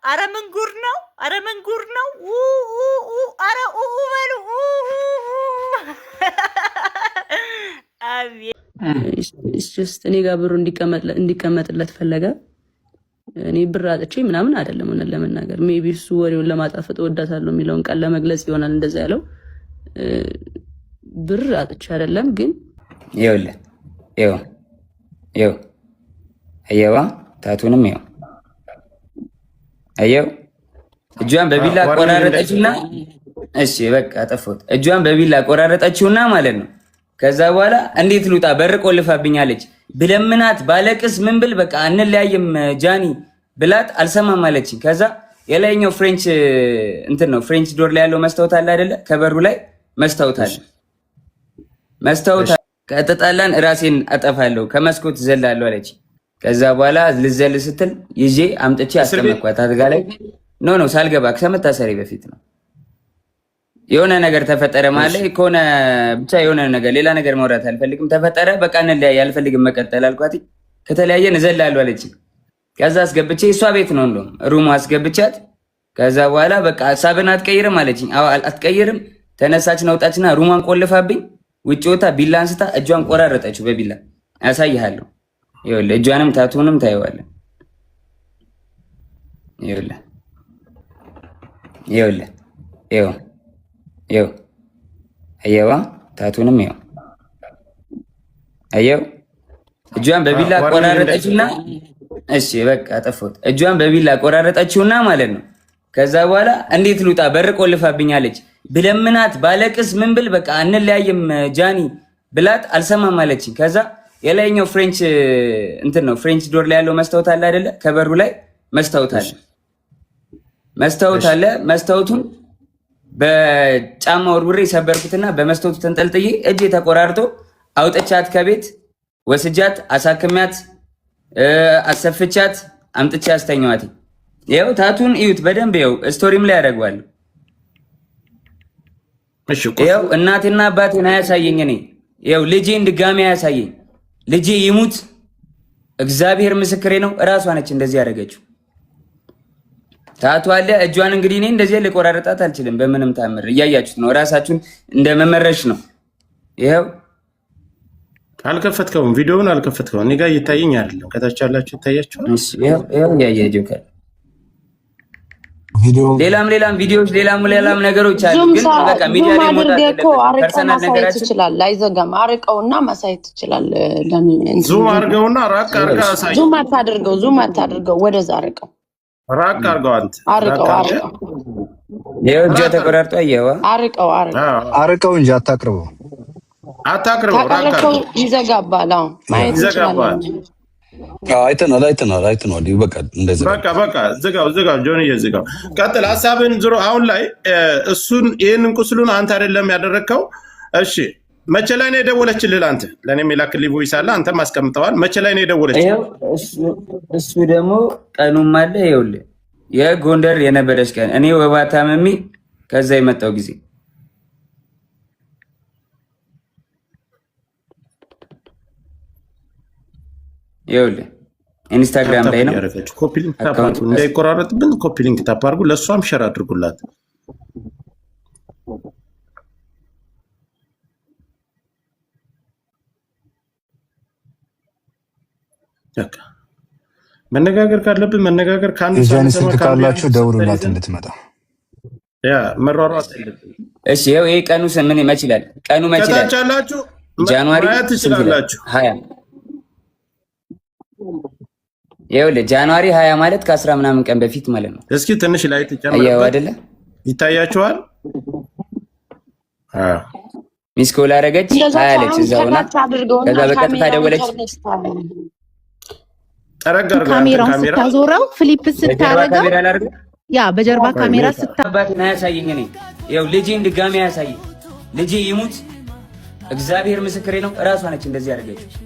አረ ምን ጉድ ነው! አረ ምን ጉድ ነው! አረ በሉ ጀስት እኔ ጋር ብሩ እንዲቀመጥለት ፈለገ። እኔ ብር አጥቼ ምናምን አይደለም። ሆነ ለመናገር ሜቢ እሱ ወሬውን ለማጣፈጥ ወዳታለሁ የሚለውን ቃል ለመግለጽ ይሆናል እንደዛ ያለው። ብር አጥቼ አይደለም ግን አየዋ ታቱንም አየው እጇን በቢላ ቆራረጠችና እሺ በቃ አጠፋሁት። እጇን በቢላ ቆራረጠችውና ማለት ነው። ከዛ በኋላ እንዴት ልውጣ በር ቆልፋብኛለች ብለምናት ባለቅስ ምን ብል በቃ አንለያይም ጃኒ ብላት አልሰማም አለችኝ። ከዛ የላይኛው ፍሬንች እንትን ነው ፍሬንች ዶር ላይ ያለው መስታወት አለ አይደለ? ከበሩ ላይ መስታወት አለ። መስታወት ከተጣላን ራሴን አጠፋለሁ ከመስኮት ዘላለሁ አለች። ከዛ በኋላ ልዘል ስትል ይዤ አምጥቼ አስቀመጥኳት አልጋ ላይ። ኖ ሳልገባ ከመታሰሪ በፊት ነው። የሆነ ነገር ተፈጠረ ማለት ከሆነ ብቻ የሆነ ነገር ሌላ ነገር ማውራት አልፈልግም። ተፈጠረ በቃ እንለያይ አልፈልግም መቀጠል አልኳት። ከተለያየን እዘላለሁ አለች። ከዛ አስገብቼ እሷ ቤት ነው እንደውም ሩሙ አስገብቻት። ከዛ በኋላ በቃ ሀሳብን አትቀይርም አለችኝ። አዎ አትቀይርም። ተነሳች ነውጣችና ሩሟን ቆልፋብኝ ውጭ ወጣ ቢላ አንስታ እጇን ቆራረጠችው በቢላ። ያሳይሃለሁ። ይኸውልህ እጇንም ታቱንም ታየዋለህ። ይኸውልህ አየዋ ታቱንም አየው እጇን በቢላ ቆራረጠችውና እሺ በቃ አጠፋሁት። እጇን በቢላ ቆራረጠችውና ማለት ነው። ከዛ በኋላ እንዴት ልውጣ በር ቆልፋብኛለች ብለምናት ባለቅስ ምን ብል በቃ አንለያይም ጃኒ ብላት አልሰማም አለችኝ። ከዛ የላይኛው ፍሬንች እንትን ነው ፍሬንች ዶር ላይ ያለው መስታወት አለ አይደለ? ከበሩ ላይ መስታወት አለ። መስታወቱን በጫማ ወርውሬ ሰበርኩትና በመስታወቱ ተንጠልጥዬ እጄ ተቆራርጦ አውጥቻት ከቤት ወስጃት አሳክሚያት አሰፍቻት አምጥቼ አስተኛዋት። ይኸው ታቱን እዩት በደንብ ይኸው ስቶሪም ላይ ያደርገዋለሁ። ይኸው እናቴና አባቴን አያሳየኝ። እኔ ይኸው ልጄን ድጋሚ አያሳየኝ። ልጄ ይሙት እግዚአብሔር ምስክሬ ነው። እራሷ ነች እንደዚህ ያደረገችው። ታቱ አለ እጇን እንግዲህ እኔ እንደዚህ ልቆራረጣት አልችልም በምንም ታምር። እያያችሁት ነው። ራሳችሁን እንደመመረሽ ነው። ይኸው አልከፈትከውም፣ ቪዲዮውን አልከፈትከውም። እኔ ጋር እየታየኝ አይደለም። ከታች ያላችሁ ይታያችኋል። ይኸው እያያችሁ ሌላም ቪዲዮዎች ሌላም ነገሮች አሉ። ግን በቃ ሚዲያ ላይ ሞታ ፐርሰናል ነገራችን ይችላል። አይዘጋም። አርቀውና ማሳየት ይችላል። ዙም አርገውና ራቅ አርጋ አሳይ። ዙም አታድርገው፣ ወደዛ አርቀው፣ ራቅ አርገው። አንተ አርቀው ይኸው እጇ ተቆራርጦ አየዋ። አርቀው እንጂ አታቅርበው። ራቅ ይዘጋባል። አዎ ማየት ይችላል። አይተናል። በቃ እንደዚህ በቃ ዝጋው ጆኒ ዝጋው። ቀጥል ሀሳብን ዝሮ አሁን ላይ እሱን ይህንን ቁስሉን አንተ አይደለም ያደረግከው። እሺ መቼ ላይ ነው የደወለችልህ? አንተ ለእኔም የላክልኝ ቮይስ አለ፣ አንተም አስቀምጠዋል። መቼ ላይ ነው የደወለችልህ? እሱ ደግሞ ቀኑም አለ። ይኸውልህ የጎንደር የነበረች ቀን እኔ ወባ ታመሚ ከዛ የመጣው ጊዜ ይኸውልህ ኢንስታግራም ላይ ነው። ኮፒ ሊንክ ታፕ እንዳይቆራረጥብን ኮፒ ሊንክ ታፕ አድርጉ። ለእሷም ሸር አድርጉላት። በቃ መነጋገር ካለብን መነጋገር ከአንድ ስልክ ካላችሁ ደውሉላት እንድትመጣ። ያ መሯሯጥ የለብን። እሺ ይኸው ይሄ ቀኑ ምን ይችላል? ቀኑ ይችላል? ከታች ያላችሁ ጃንዋሪ ትችላላችሁ 20 ይኸውልህ ጃንዋሪ 20 ማለት ከ10 ምናምን ቀን በፊት ማለት ነው። እስኪ ትንሽ ላይ ተጨምረው አይደለ? ይታያችኋል? ሚስ ኮል አደረገች አለች እዛውና ከዛ በቀጥታ ደወለች። ካሜራውን ስታዞረው ፍሊፕ ስታረገው ያ በጀርባ ካሜራ ስታባትና ያሳየኝ። እኔ ይኸው ልጄን ድጋሚ ያሳየኝ። ልጄ ይሙት እግዚአብሔር ምስክሬ ነው። እራሷ ነች እንደዚህ ያደረገችው።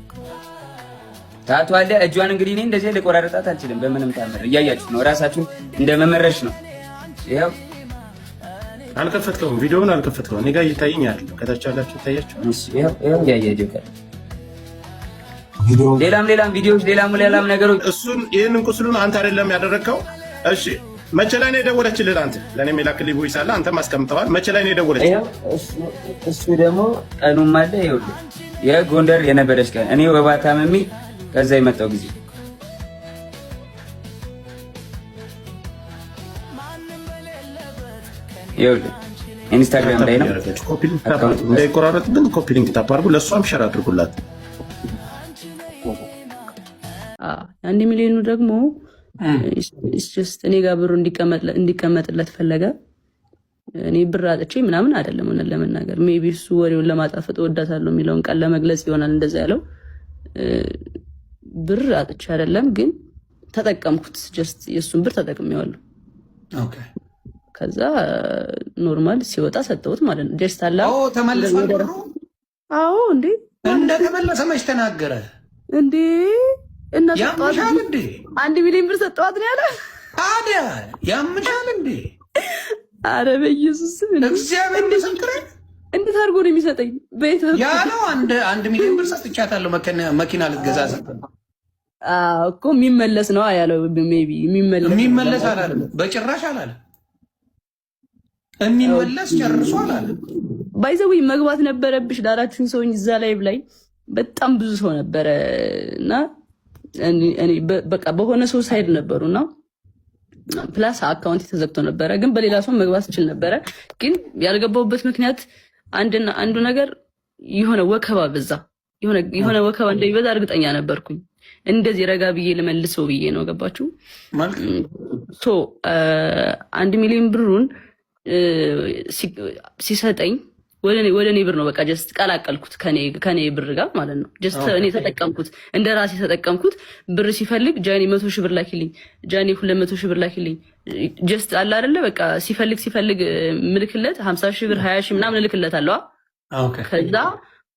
ታቱ አለ እጇን እንግዲህ እኔ እንደዚህ ልቆራረጣት አልችልም በምንም ታምር። እያያችሁት ነው። ራሳችሁን እንደመመረሽ ነው። ይኸው አልከፈትከውም፣ ቪዲዮውን አልከፈትከውም። እኔ ጋር እየታየኝ አይደለም። ከታች ያላችሁ ይታያችኋል። ይኸው እያያችሁት ሌላም ቪዲዮዎች ሌላም ነገሮች። እሱን ይህንን ቁስሉን አንተ አይደለም ያደረግከው። እሺ መቼ ላይ ነው የደወለችልህ? አንተ ለእኔ የላክልኝ ቮይስ አለ፣ አንተም አስቀምጠዋል። መቼ ላይ ነው የደወለችልህ? እሱ ደግሞ ቀኑም አለ። ይኸውልህ የጎንደር የነበረች ቀን እኔ ወባ ታምሜ ከዛ የመጣው ጊዜ ይኸውልህ ኢንስታግራም ላይ ነው። እንዳይቆራረጥብን ኮፒ ሊንክ ታፕ አድርጉ፣ ለእሷም ሸር አድርጉላት። 1 ሚሊዮኑ ደግሞ እኔ ጋር ብሩ እንዲቀመጥለት ፈለገ። እኔ ብር አጥቼ ምናምን አይደለም። ሆነ ለመናገር ሜቢ እሱ ወሬውን ለማጣፈጥ እወዳታለሁ የሚለውን ቃል ለመግለጽ ይሆናል እንደዛ ያለው። ብር አጥቼ አይደለም፣ ግን ተጠቀምኩት። ጀስት የእሱን ብር ተጠቅሜዋለሁ። ኦኬ። ከዛ ኖርማል ሲወጣ ሰጠሁት ማለት ነው። ጀስት አላ ተመለሰ ብሩ። አዎ እንዴ እንደተመለሰ መች ተናገረ እንዴ? እና ያምሻል እንዴ? 1 ሚሊዮን ብር ሰጠዋት ነው ያለ። ታዲያ ያምሻል እንዴ? አረ በኢየሱስ እግዚአብሔር ምስክሬ። እንዴት አድርጎ ነው የሚሰጠኝ? ቤት ያለው 1 ሚሊዮን ብር ሰጥቻታለሁ መኪና ልትገዛ ሰጠ እኮ። የሚመለስ ነው ያለው። ሜቢ የሚመለስ አላለም፣ በጭራሽ አላለም። የሚመለስ ጨርሶ አላለም። ባይዘው መግባት ነበረብሽ ዳራችሁን ሰው እዛ ላይቭ ላይ በጣም ብዙ ሰው ነበረ እና እኔ በቃ በሆነ ሰው ሳይድ ነበሩና ፕላስ አካውንት ተዘግቶ ነበረ። ግን በሌላ ሰው መግባት ይችል ነበረ። ግን ያልገባውበት ምክንያት አንዱ ነገር የሆነ ወከባ በዛ። የሆነ ወከባ እንደሚበዛ እርግጠኛ ነበርኩኝ። እንደዚህ ረጋ ብዬ ልመልሰው ብዬ ነው። ገባችሁ? ሶ 1 ሚሊዮን ብሩን ሲሰጠኝ ወደ እኔ ብር ነው በቃ ጀስት ቀላቀልኩት ከኔ ብር ጋር ማለት ነው። ጀስት እኔ ተጠቀምኩት፣ እንደ ራሴ ተጠቀምኩት። ብር ሲፈልግ ጃኒ 100 ሺህ ብር ላኪልኝ፣ ጃኒ 200 ሺህ ብር ላኪልኝ። ጀስት አለ አይደለ በቃ ሲፈልግ ምልክለት 50 ሺህ ብር 20 ሺህ ምናምን ልክለት አለዋ። ከዛ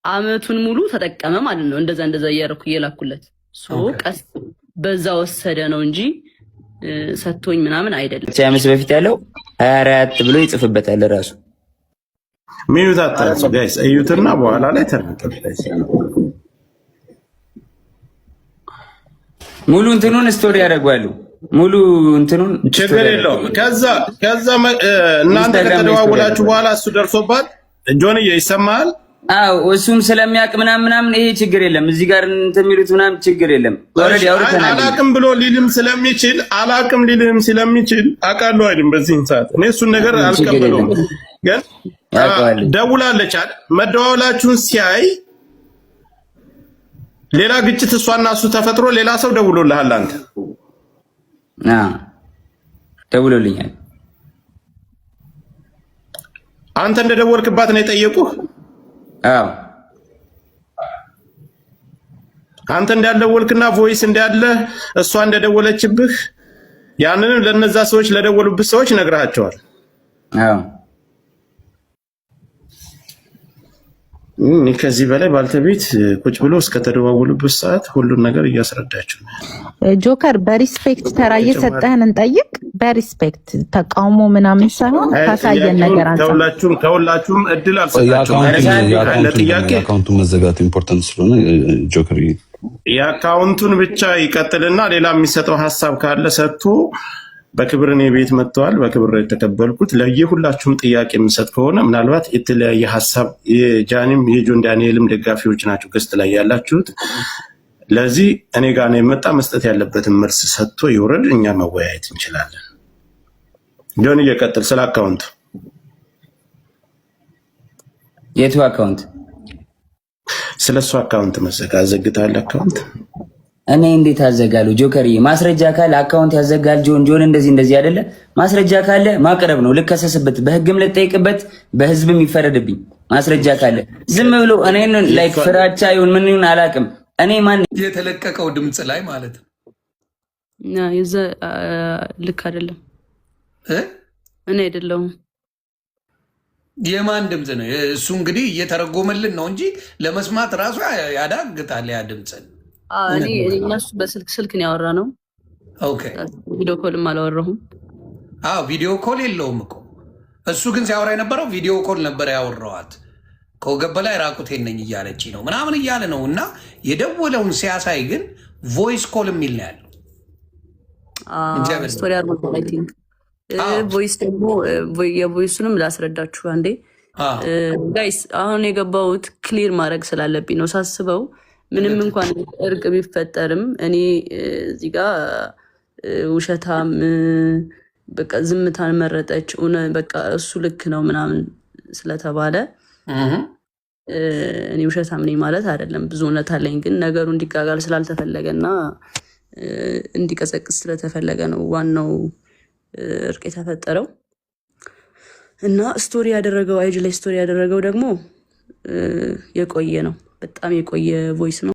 አመቱን ሙሉ ተጠቀመ ማለት ነው። እንደዛ እያደረኩ እየላኩለት ቀስ በዛ ወሰደ ነው እንጂ ሰጥቶኝ ምናምን አይደለም። ዓመት በፊት ያለው 24 ብሎ ይጽፍበታል ራሱ። ሚዩት አታችሁ ጋይስ፣ እዩትና በኋላ ላይ ተረጋግጠሽ ሙሉ እንትኑን ስቶሪ ያደርጋሉ። ሙሉ እንትኑን ችግር የለውም። ከዛ እናንተ ከተደዋወላችሁ በኋላ እሱ ደርሶባት ጆንዬ ይሰማል። አዎ እሱም ስለሚያውቅ ምናምን ይሄ ችግር የለም። እዚህ ጋር እንትን የሚሉት ምናምን ችግር የለም። ኦሬዲ አውርተናል። አላቅም ብሎ ሊልም ስለሚችል አውቃለሁ አይደል? በዚህን ሰዓት እኔ እሱን ነገር አልቀበለውም። ግን ደውላለች አይደል? መደዋወላችሁን ሲያይ ሌላ ግጭት እሷና እሱ ተፈጥሮ ሌላ ሰው ደውሎልሃል አንተ? ደውሎልኛል። አንተ እንደደወልክባት ነው የጠየቁህ? አዎ አንተ እንዳልደወልክና ቮይስ እንዳለ እሷ እንደደወለችብህ ያንንም ለነዛ ሰዎች ለደወሉብህ ሰዎች ነግረሃቸዋል? አዎ ከዚህ በላይ ባልተቤት ቁጭ ብሎ እስከተደዋወሉበት ሰዓት ሁሉን ነገር እያስረዳችሁ ነው። ጆከር በሪስፔክት ተራ እየሰጠህን እንጠይቅ። በሪስፔክት ተቃውሞ ምናምን ሳይሆን ካሳየን ነገር አንተ ከሁላችሁም እድል አልሰጣችሁም። የአካውንቱን መዘጋቱ ኢምፖርታንት ስለሆነ ጆከር የአካውንቱን ብቻ ይቀጥልና ሌላ የሚሰጠው ሀሳብ ካለ ሰጥቶ በክብር እኔ ቤት መጥተዋል። በክብር የተቀበልኩት ለየሁላችሁም ጥያቄ የምሰጥ ከሆነ ምናልባት የተለያየ ሀሳብ የጃኒም የጆን ዳንኤልም ደጋፊዎች ናቸው ገስት ላይ ያላችሁት። ለዚህ እኔ ጋር ነው የመጣ መስጠት ያለበትን መልስ ሰጥቶ ይውረድ፣ እኛ መወያየት እንችላለን። ጆን እየቀጥል ስለ አካውንት። የቱ አካውንት? ስለሱ አካውንት መዘጋት ዘግታል። አካውንት እኔ እንዴት አዘጋለሁ? ጆከሪ ማስረጃ ካለ አካውንት ያዘጋል። ጆን እንደዚህ አይደለ? ማስረጃ ካለ ማቅረብ ነው። ልከሰስበት፣ በህግም ልጠይቅበት፣ በህዝብም ይፈረድብኝ። ማስረጃ ካለ ዝም ብሎ እኔን ላይክ ፍራቻ ይሁን ምን ይሁን አላውቅም። እኔ ማን የተለቀቀው ድምጽ ላይ ማለት ነው የዛ ልክ አይደለም። እኔ አይደለሁም። የማን ድምጽ ነው እሱ? እንግዲህ እየተረጎመልን ነው እንጂ ለመስማት ራሱ ያዳግታል ያ ድምጽ። እኔ እነሱ በስልክ ነው ያወራ ነው። ኦኬ ቪዲዮ ኮልም አላወራሁም። ቪዲዮ ኮል የለውም እኮ እሱ ግን ሲያወራ የነበረው ቪዲዮ ኮል ነበር ያወራዋት። ከወገብ በላይ ራቁቴን ነኝ እያለች ነው ምናምን እያለ ነው። እና የደወለውን ሲያሳይ ግን ቮይስ ኮል የሚል ነው ያለው። ስቶሪ አርጎ ቮይስ ደግሞ የቮይሱንም ላስረዳችሁ አንዴ ጋይስ። አሁን የገባሁት ክሊር ማድረግ ስላለብኝ ነው ሳስበው። ምንም እንኳን እርቅ ቢፈጠርም እኔ እዚህ ጋር ውሸታም በቃ ዝምታን መረጠች በቃ እሱ ልክ ነው ምናምን ስለተባለ እኔ ውሸታም ነኝ ማለት አይደለም። ብዙ እውነት አለኝ። ግን ነገሩ እንዲጋጋል ስላልተፈለገና እንዲቀሰቅስ ስለተፈለገ ነው ዋናው እርቅ የተፈጠረው። እና ስቶሪ ያደረገው አይጅ ላይ ስቶሪ ያደረገው ደግሞ የቆየ ነው፣ በጣም የቆየ ቮይስ ነው።